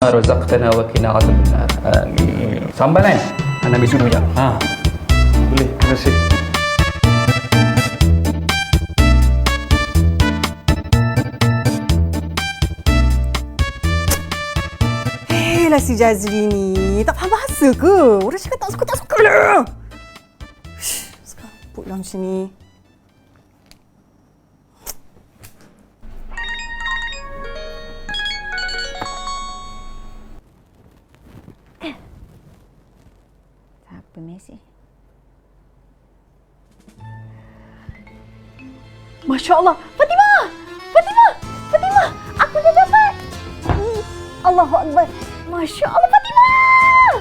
Razaqtana wa qina adzabannar. Amin. Sambal kan? Ana ambil sudu jap. Boleh, terima kasih. Lah si Jazri ni. Tak faham bahasa ke? Orang cakap tak suka lah. Sekarang put dalam sini. Apa mesej? Masya Allah, Fatimah! Aku dah dapat! Allahu Akbar! Masya Allah, Fatimah!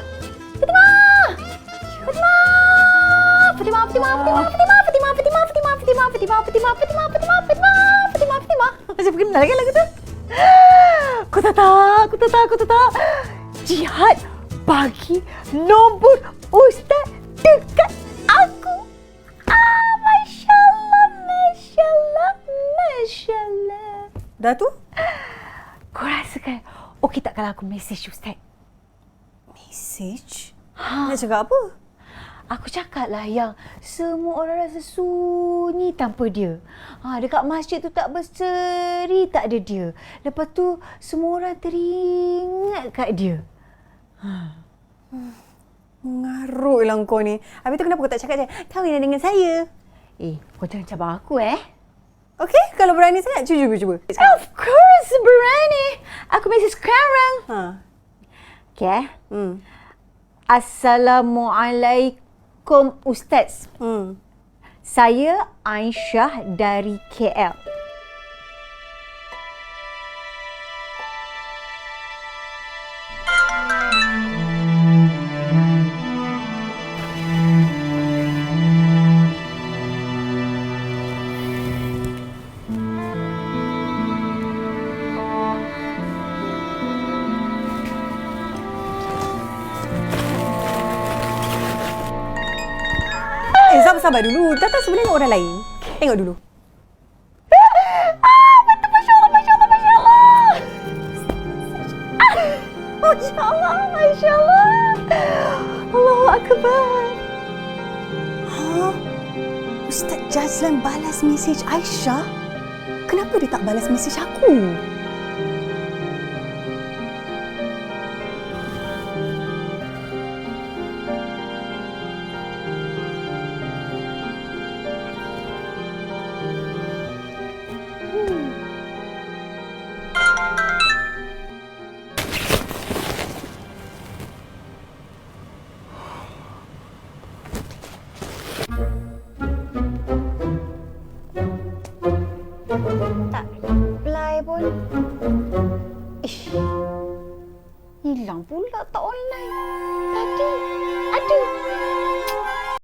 Macam kenal kan lagu tu? Aku tak tahu. Jihad bagi nombor Ustaz dekat aku. Masya Allah. Dah tu? Kau rasakan okey tak kalau aku mesej Ustaz? Mesej? Nak cakap apa? Aku cakap lah yang semua orang rasa sunyi tanpa dia. Dekat masjid tu tak berseri, tak ada dia. Lepas tu semua orang teringat kat dia. Mengarut lah kau ni. Habis tu kenapa kau tak cakap je? Kahwin dengan saya. Kau jangan cabar aku Okey, kalau berani sangat, cuba. Of course, berani. Aku mesej sekarang. Okay. Assalamualaikum Ustaz. Saya Aisyah dari KL. Sabar dulu. Tak sebenarnya orang lain. Tengok dulu. Betul, Masya Allah. Masya Allah. Allahu Akbar. Ustaz Jazlan balas mesej Aisyah? Kenapa dia tak balas mesej aku? Tak reply pun. Hilang pula tak online. Tadi ada.